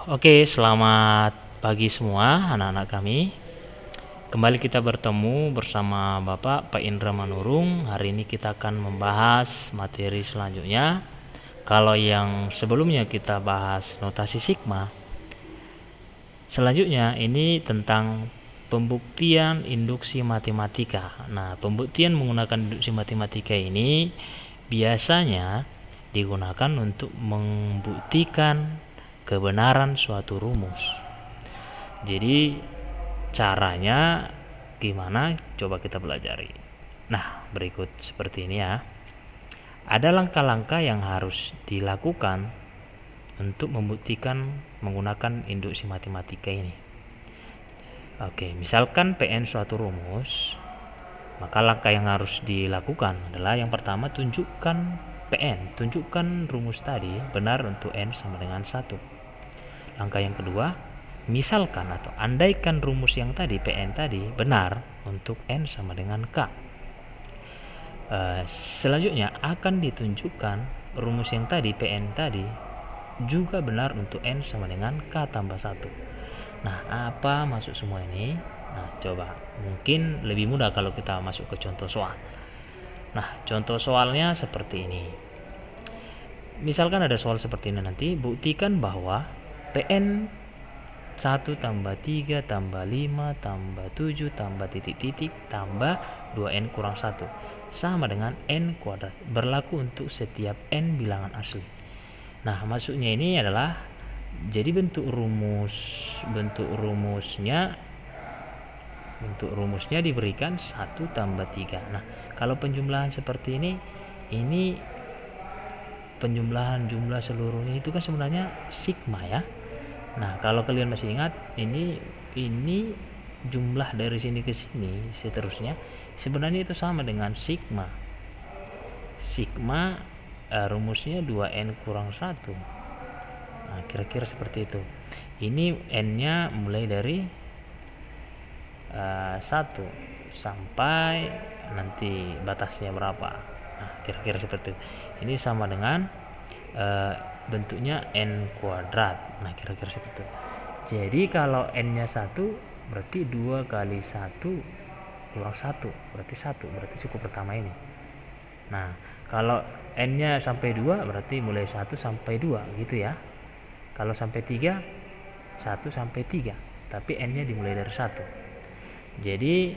Oke, selamat pagi semua anak-anak kami. Kembali kita bertemu bersama Bapak Pak Indra Manurung. Hari ini kita akan membahas materi selanjutnya. Kalau yang sebelumnya kita bahas notasi sigma, selanjutnya ini tentang pembuktian induksi matematika. Nah, pembuktian menggunakan induksi matematika ini biasanya digunakan untuk membuktikan kebenaran suatu rumus. Jadi caranya gimana? Coba kita pelajari. Nah, berikut seperti ini ya. Ada langkah-langkah yang harus dilakukan untuk membuktikan menggunakan induksi matematika ini. Oke, misalkan PN suatu rumus, maka langkah yang harus dilakukan adalah yang pertama, tunjukkan PN, tunjukkan rumus tadi benar untuk N sama dengan 1. Langkah yang kedua, misalkan atau andaikan rumus yang tadi PN tadi benar untuk N sama dengan K. Selanjutnya akan ditunjukkan rumus yang tadi PN tadi juga benar untuk N sama dengan K tambah 1. Nah, apa maksud semua ini? Nah, coba mungkin lebih mudah kalau kita masuk ke contoh soal. Nah, contoh soalnya seperti ini. Misalkan ada soal seperti ini nanti, buktikan bahwa PN 1 tambah 3 tambah 5 tambah 7 tambah titik-titik tambah 2N kurang 1 sama dengan N kuadrat, berlaku untuk setiap N bilangan asli. Nah, maksudnya ini adalah jadi bentuk rumusnya diberikan 1 tambah 3. Nah, kalau penjumlahan seperti ini penjumlahan jumlah seluruhnya itu kan sebenarnya sigma ya. Nah, kalau kalian masih ingat, ini jumlah dari sini ke sini seterusnya sebenarnya itu sama dengan sigma. Sigma rumusnya 2N kurang 1. Nah, kira-kira seperti itu. Ini N-nya mulai dari 1 sampai nanti batasnya berapa. Nah, kira-kira seperti itu. Ini sama dengan bentuknya N kuadrat. Nah, kira-kira seperti itu. Jadi kalau N-nya 1 berarti 2 kali 1 kurang 1 berarti 1, berarti suku pertama ini. Nah, kalau N-nya sampai 2 berarti mulai 1 sampai 2 gitu ya. Kalau sampai 3, 1 sampai 3, tapi N-nya dimulai dari 1. Jadi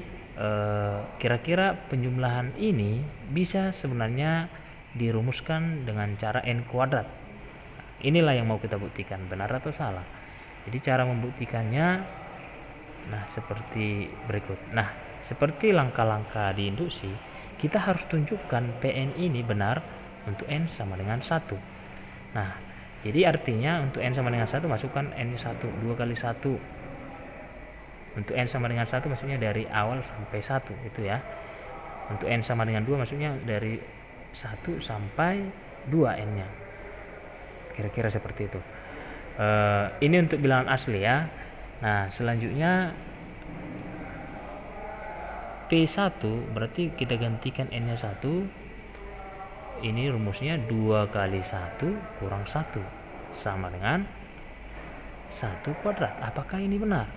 kira-kira penjumlahan ini bisa sebenarnya dirumuskan dengan cara N kuadrat. Inilah yang mau kita buktikan, benar atau salah. Jadi cara membuktikannya seperti berikut. Nah, seperti langkah-langkah di induksi, kita harus tunjukkan PN ini benar untuk N sama dengan 1. Nah, jadi artinya untuk N sama dengan 1 masukkan N-nya 1, 2 kali 1. Untuk N sama dengan 1 maksudnya dari awal sampai 1 itu ya. Untuk N sama dengan 2 maksudnya dari 1 sampai 2 N-nya. Kira-kira seperti itu. Ini untuk bilangan asli ya. Nah, selanjutnya P1 berarti kita gantikan N-nya 1. Ini rumusnya 2 kali 1 kurang 1 sama dengan 1 kuadrat. Apakah ini benar?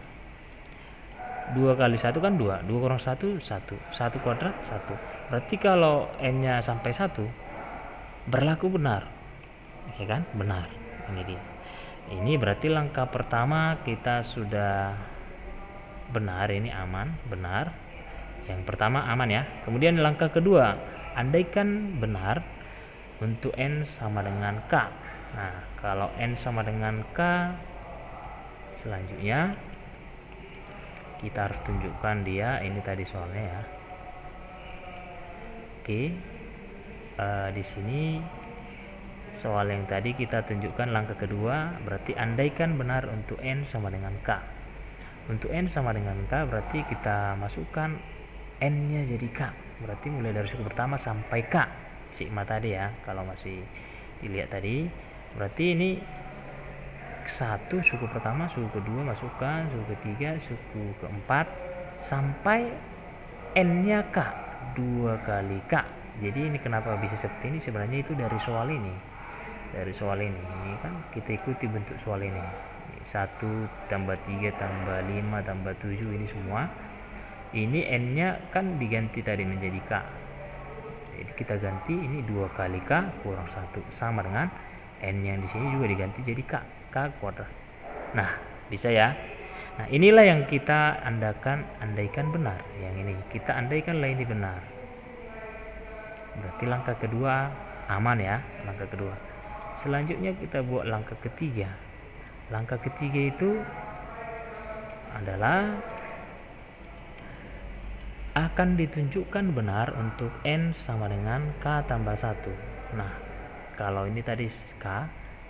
2 kali 1 kan 2, 2 kurang 1, 1, 1 kuadrat 1. Berarti kalau N-nya sampai 1 berlaku benar, ya kan? Benar. Ini dia. Ini berarti langkah pertama kita sudah benar, ini aman, benar. Yang pertama aman ya. Kemudian langkah kedua, andaikan benar untuk N sama dengan K. Nah, kalau N sama dengan K, selanjutnya kita harus tunjukkan dia, ini tadi soalnya ya. Oke, di sini soal yang tadi kita tunjukkan langkah kedua, berarti andaikan benar untuk N sama dengan K. Untuk N sama dengan K berarti kita masukkan N-nya jadi K. Berarti mulai dari suku pertama sampai K. Sigma tadi ya, kalau masih dilihat tadi. Berarti ini 1 suku pertama, suku kedua masukkan, suku ketiga, suku keempat sampai N-nya K, 2 kali K. Jadi ini kenapa bisa seperti ini? Sebenarnya itu dari soal ini. Dari soal ini kan kita ikuti bentuk soal ini. 1 tambah 3 tambah 5 tambah 7 ini semua. Ini n nya kan diganti tadi menjadi k, jadi kita ganti ini 2 kali k kurang 1 sama dengan n yang di sini juga diganti jadi k kuadrat. Nah, bisa ya. Nah, inilah yang kita andaikan benar. Yang ini kita andaikanlah ini benar. Berarti langkah kedua aman ya, langkah kedua. Selanjutnya kita buat langkah ketiga. Langkah ketiga itu adalah akan ditunjukkan benar untuk n sama dengan k tambah 1. Nah, kalau ini tadi k,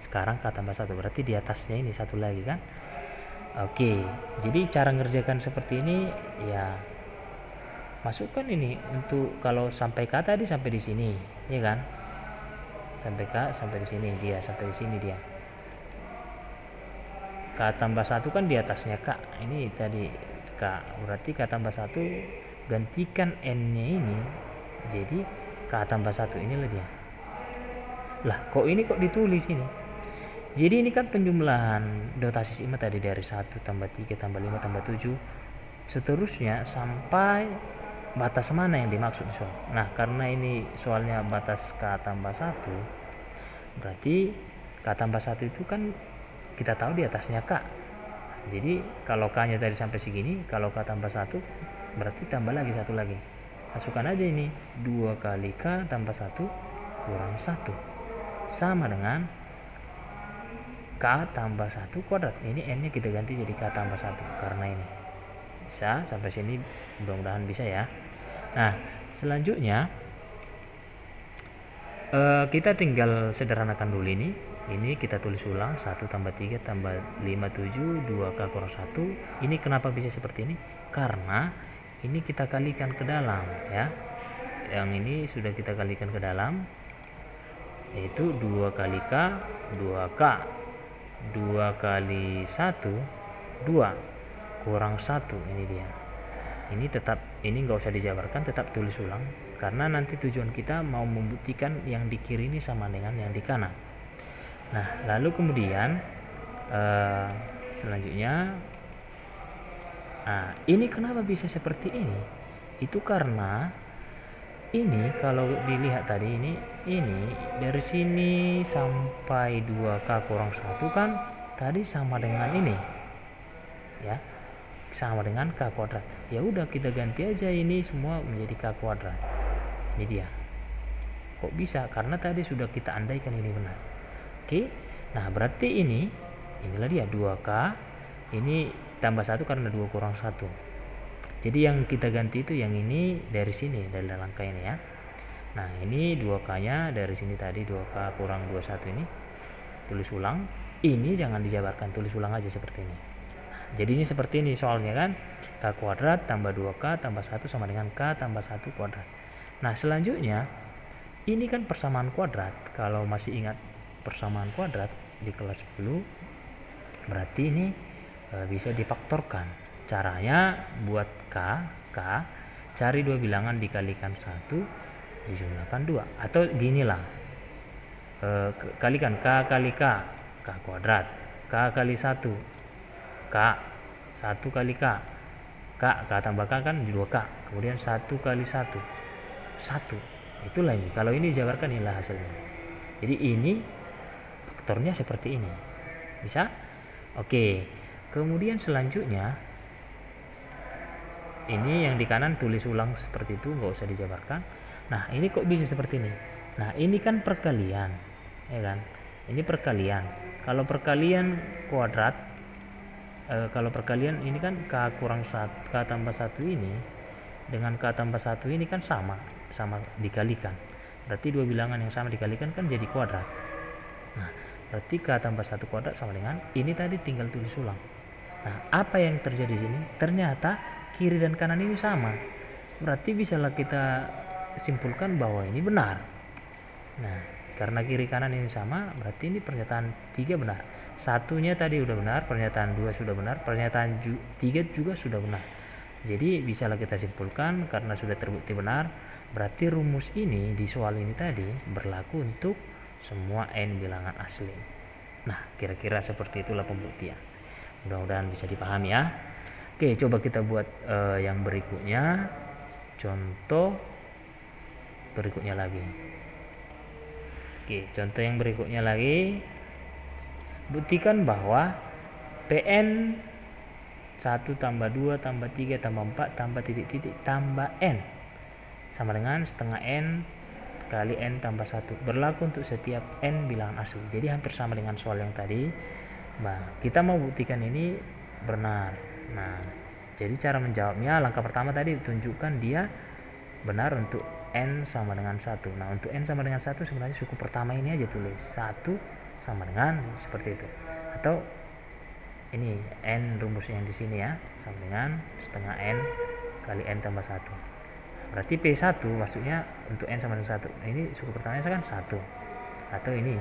sekarang k tambah 1, berarti di atasnya ini satu lagi kan. Oke, jadi cara ngerjakan seperti ini ya, masukkan ini untuk kalau sampai k tadi sampai di sini, ya kan? Sampai k sampai di sini dia, sampai di sini dia. K tambah 1 kan di atasnya k. Ini tadi k, berarti k tambah 1 gantikan n-nya ini jadi k tambah 1, inilah dia. Lah, kok ini kok ditulis ini? Jadi ini kan penjumlahan notasi sigma tadi dari 1 tambah 3 tambah 5 tambah 7 seterusnya sampai batas mana yang dimaksud soal. Nah, karena ini soalnya batas k tambah 1, berarti k tambah 1 itu kan kita tahu di atasnya k. Jadi kalau k nya tadi sampai segini, kalau k tambah 1 berarti tambah lagi satu lagi. Masukkan aja ini 2 kali k tambah 1 kurang 1 sama dengan k tambah 1 kuadrat. Ini n nya kita ganti jadi k tambah 1 karena ini. Bisa sampai sini, mudah-mudahan bisa ya. Nah, selanjutnya kita tinggal sederhanakan dulu ini. Ini kita tulis ulang 1 tambah 3 tambah 5 7 2k kurang 1. Ini kenapa bisa seperti ini? Karena ini kita kalikan ke dalam ya. Yang ini sudah kita kalikan ke dalam, yaitu 2 kali k 2k 2 kali 1 2 kurang 1. Ini dia. Ini tetap, ini nggak usah dijabarkan, tetap tulis ulang karena nanti tujuan kita mau membuktikan yang di kiri ini sama dengan yang di kanan. Nah, lalu kemudian selanjutnya, nah ini kenapa bisa seperti ini? Itu karena ini kalau dilihat tadi ini dari sini sampai 2k kurang 1 kan tadi sama dengan ini ya, sama dengan k kuadrat. Ya udah, kita ganti aja ini semua menjadi k kuadrat. Ini dia. Kok bisa? Karena tadi sudah kita andaikan ini benar. Oke. Nah, berarti inilah dia 2k, ini tambah 1 karena 2 kurang 1. Jadi yang kita ganti itu yang ini dari sini, dari langkah ini ya. Nah, ini 2k nya dari sini tadi 2k kurang 21 ini. Tulis ulang. Ini jangan dijabarkan, tulis ulang aja seperti ini. Jadi ini seperti ini soalnya kan, k kuadrat tambah 2k tambah 1 sama dengan k tambah 1 kuadrat. Nah, selanjutnya ini kan persamaan kuadrat. Kalau masih ingat persamaan kuadrat di kelas 10, berarti ini bisa difaktorkan. Caranya buat k, cari dua bilangan dikalikan 1 dijumlahkan 2, atau ginilah, kalikan k kali k kuadrat, k kali 1 k, 1 kali k tambah k kan 2k, kemudian 1 kali 1 itulah ini. Kalau ini dijabarkan, inilah hasilnya. Jadi ini faktornya seperti ini, bisa? Oke, kemudian selanjutnya ini yang di kanan tulis ulang seperti itu, nggak usah dijabarkan. Nah, ini kok bisa seperti ini? Nah, ini kan perkalian, ya kan? Ini perkalian. Kalau perkalian kuadrat, kalau perkalian ini kan k kurang 1, k tambah 1 ini dengan k tambah 1 ini kan sama dikalikan. Berarti dua bilangan yang sama dikalikan kan jadi kuadrat. Nah, berarti k tambah 1 kuadrat sama dengan ini tadi, tinggal tulis ulang. Nah, apa yang terjadi di sini? Ternyata kiri dan kanan ini sama. Berarti bisalah kita simpulkan bahwa ini benar. Nah, karena kiri kanan ini sama, berarti ini pernyataan 3 benar. Satunya tadi udah benar, pernyataan 2 sudah benar, pernyataan 3 juga sudah benar. Jadi bisalah kita simpulkan karena sudah terbukti benar, berarti rumus ini di soal ini tadi berlaku untuk semua n bilangan asli. Nah, kira-kira seperti itulah pembuktian. Mudah-mudahan bisa dipahami ya. Oke, coba kita buat yang berikutnya. Contoh berikutnya lagi. Oke, contoh yang berikutnya lagi. Buktikan bahwa PN 1 tambah 2 tambah 3 tambah 4 tambah titik-titik tambah N sama dengan setengah N kali N tambah 1 berlaku untuk setiap N bilangan asli. Jadi hampir sama dengan soal yang tadi. Nah, kita mau buktikan ini benar. Nah, jadi cara menjawabnya, langkah pertama tadi tunjukkan dia benar untuk N sama dengan 1. Nah, untuk N sama dengan 1 sebenarnya suku pertama ini aja tulis 1 sama dengan seperti itu. Atau ini N rumus yang di sini ya, sama dengan setengah N kali N tambah 1. Berarti P1 maksudnya untuk N sama dengan 1. Ini suku pertamanya kan 1. Atau ini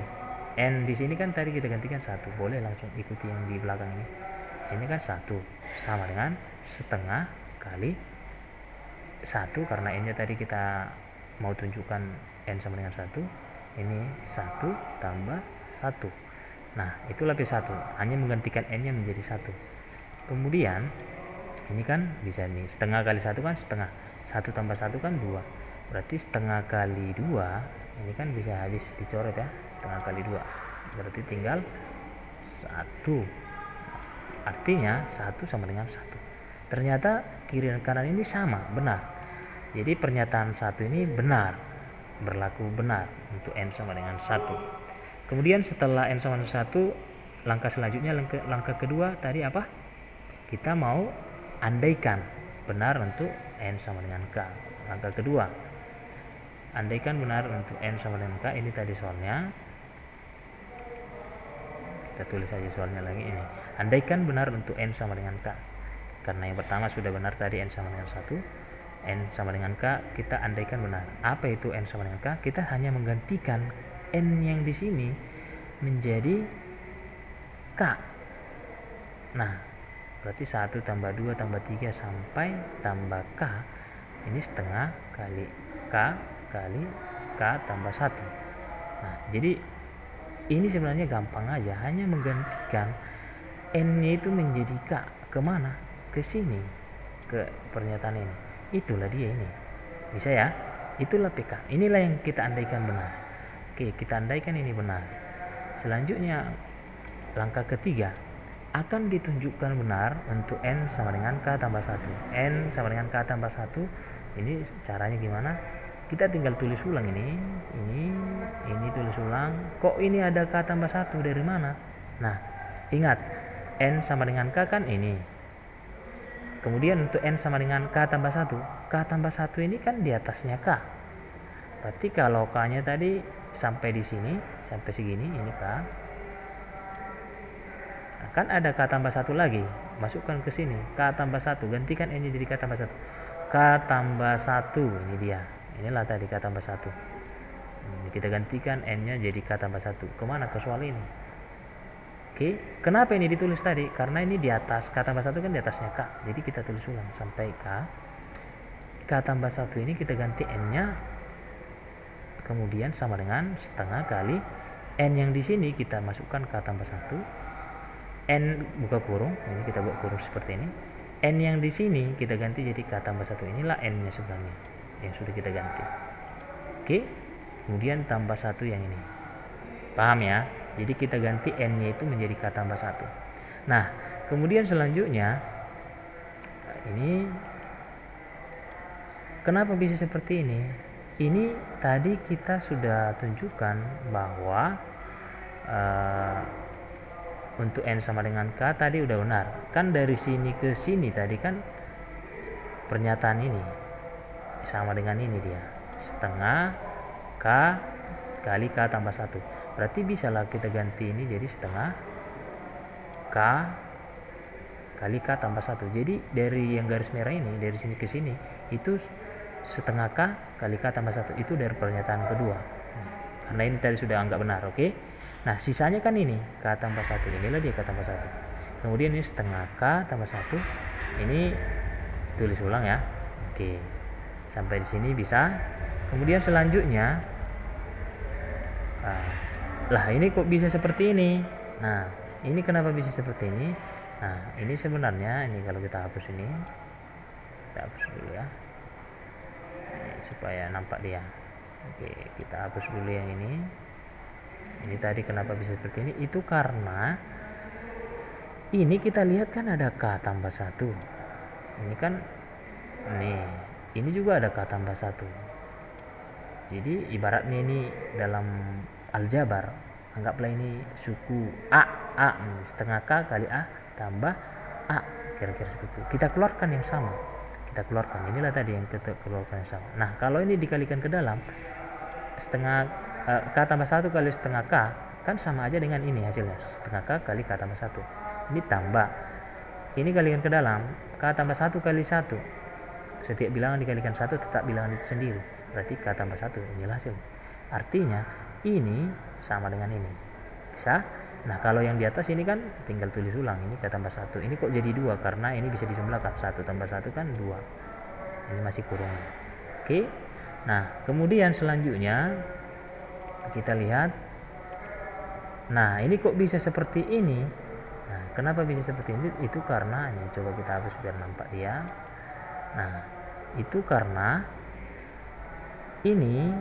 N di sini kan tadi kita gantikan 1. Boleh langsung ikuti yang di belakang ini. Ini kan 1 sama dengan setengah kali 1 karena N nya tadi kita mau tunjukkan N sama dengan 1. Ini 1 tambah 1. Nah, itulah P1, hanya menggantikan N nya menjadi 1. Kemudian ini kan bisa nih, setengah kali 1 kan setengah, 1 tambah 1 kan 2. Berarti setengah kali 2 ini kan bisa habis dicoret ya, setengah kali 2. Berarti tinggal 1. Artinya 1 sama dengan 1. Ternyata kiri dan kanan ini sama, benar. Jadi pernyataan 1 ini benar, berlaku benar untuk N sama dengan 1. Kemudian setelah N sama dengan 1, langkah selanjutnya, langkah kedua tadi apa? Kita mau andaikan benar untuk N sama dengan K. Langkah kedua, andaikan benar untuk N sama dengan K. Ini tadi soalnya, kita tulis saja soalnya lagi ini. Andaikan benar untuk N sama dengan K. Karena yang pertama sudah benar tadi N sama dengan 1. N sama dengan K, kita andaikan benar. Apa itu N sama dengan K? Kita hanya menggantikan N yang di sini menjadi K. Nah, berarti 1 tambah 2 tambah 3 sampai tambah K. Ini setengah kali K kali K tambah 1. Nah, jadi ini sebenarnya gampang aja, hanya menggantikan N nya itu menjadi K. Kemana? Ke sini, ke pernyataan ini. Itulah dia ini. Bisa ya? Itulah PK. Inilah yang kita andaikan benar. Oke, kita andaikan ini benar. Selanjutnya, langkah ketiga, akan ditunjukkan benar untuk N sama dengan K tambah 1. N sama dengan K tambah 1. Ini caranya gimana? Kita tinggal tulis ulang ini tulis ulang. Kok ini ada K tambah 1 dari mana? Nah, ingat, N sama dengan K kan ini. Kemudian untuk N sama dengan K tambah 1. K tambah 1 ini kan di atasnya K. Berarti kalau K-nya tadi sampai di sini, sampai segini, ini K. Nah, kan ada K tambah 1 lagi. Masukkan ke sini, K tambah 1. Gantikan N-nya jadi K tambah 1. K tambah 1, ini dia. Inilah tadi K tambah 1. Ini kita gantikan N-nya jadi K tambah 1. Kemana? Ke soal ini. Oke, kenapa ini ditulis tadi? Karena ini di atas, K tambah 1 kan di atasnya K. Jadi kita tulis ulang sampai K. K tambah 1 ini kita ganti N-nya, kemudian sama dengan setengah kali N yang di sini kita masukkan K tambah 1. N buka kurung, ini kita buat kurung seperti ini. N yang di sini kita ganti jadi K tambah 1. Inilah N-nya sebenarnya yang sudah kita ganti. Oke, kemudian tambah 1 yang ini. Paham ya? Jadi kita ganti N-nya itu menjadi K tambah 1. Nah, kemudian selanjutnya ini kenapa bisa seperti ini? Ini tadi kita sudah tunjukkan bahwa untuk N sama dengan K tadi udah benar. Kan dari sini ke sini tadi kan pernyataan ini sama dengan ini dia. Setengah K kali K tambah 1. Berarti bisalah kita ganti ini jadi setengah K kali K tambah 1. Jadi dari yang garis merah ini, dari sini ke sini, itu setengah K kali K tambah 1. Itu dari pernyataan kedua. Karena ini tadi sudah anggap benar, oke? Nah, sisanya kan ini, K tambah 1. Inilah dia K tambah 1. Kemudian ini setengah K tambah 1. Ini tulis ulang ya. Oke. Sampai di sini bisa. Kemudian selanjutnya, lah ini kok bisa seperti ini? Nah, ini kenapa bisa seperti ini? Nah, ini sebenarnya ini kalau kita hapus ini, kita hapus dulu ya, ini, supaya nampak dia. Oke, kita hapus dulu yang ini. Ini tadi kenapa bisa seperti ini? Itu karena ini kita lihat kan ada K tambah 1. Ini kan nih, ini juga ada K tambah 1. Jadi ibaratnya ini dalam aljabar, anggaplah ini suku A, setengah K kali A tambah A, kira-kira seperti itu. Kita keluarkan yang sama, kita keluarkan, inilah tadi yang kita keluarkan yang sama. Nah, kalau ini dikalikan ke dalam, setengah K tambah 1 kali setengah K kan sama aja dengan ini hasilnya, setengah K kali K tambah 1. Ini tambah, ini kalikan ke dalam, K tambah 1 kali 1, setiap bilangan dikalikan 1 tetap bilangan itu sendiri, berarti K tambah 1, inilah hasil. Artinya ini sama dengan ini, bisa. Nah, kalau yang di atas ini kan tinggal tulis ulang, ini K tambah 1, ini kok jadi 2 karena ini bisa dijumlahkan, 1 tambah 1 kan 2, ini masih kurung. Oke. Nah, kemudian selanjutnya kita lihat, nah ini kok bisa seperti ini. Nah, kenapa bisa seperti ini? Itu karena ini, coba kita hapus biar nampak dia. Nah, itu karena ini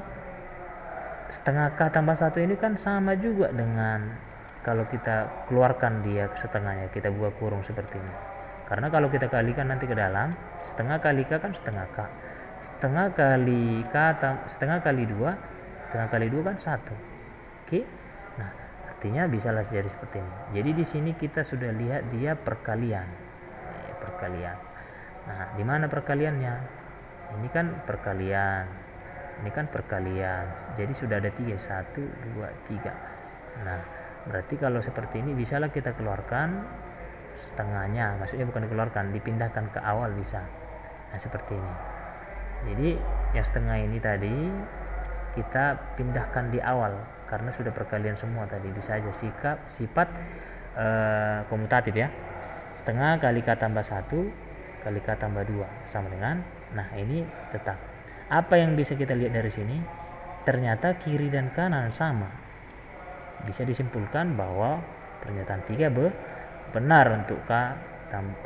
setengah K tambah 1 ini kan sama juga dengan kalau kita keluarkan dia setengahnya, kita buat kurung seperti ini. Karena kalau kita kalikan nanti ke dalam, setengah kali K kan setengah K, setengah kali K setengah kali 2, setengah kali 2 kan 1. Oke. Nah, artinya bisalah jadi seperti ini. Jadi di sini kita sudah lihat dia perkalian. Perkalian. Nah, di mana perkaliannya? Ini kan perkalian. Ini kan perkalian. Jadi sudah ada 3, 1, 2, 3. Nah, berarti kalau seperti ini bisalah kita keluarkan setengahnya. Maksudnya bukan dikeluarkan, dipindahkan ke awal bisa. Nah, seperti ini. Jadi yang setengah ini tadi kita pindahkan di awal karena sudah perkalian semua tadi, bisa aja sifat komutatif ya. Setengah kali K tambah 1 kali K tambah 2 sama dengan, nah ini tetap. Apa yang bisa kita lihat dari sini? Ternyata kiri dan kanan sama. Bisa disimpulkan bahwa pernyataan 3 benar untuk K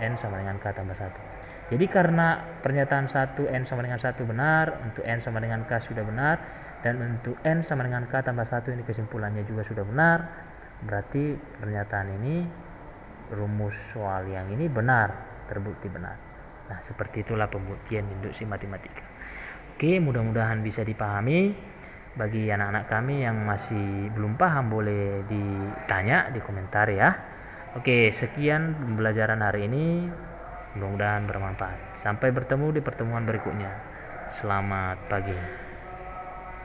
N sama dengan K tambah 1. Jadi karena pernyataan 1 N sama dengan 1 benar, untuk N sama dengan K sudah benar, dan untuk N sama dengan K tambah 1 ini kesimpulannya juga sudah benar, berarti pernyataan ini, rumus soal yang ini benar, terbukti benar. Nah, seperti itulah pembuktian induksi matematika. Oke, mudah-mudahan bisa dipahami. Bagi anak-anak kami yang masih belum paham boleh ditanya di komentar ya. Oke, sekian pembelajaran hari ini, mudah-mudahan bermanfaat. Sampai bertemu di pertemuan berikutnya. Selamat pagi.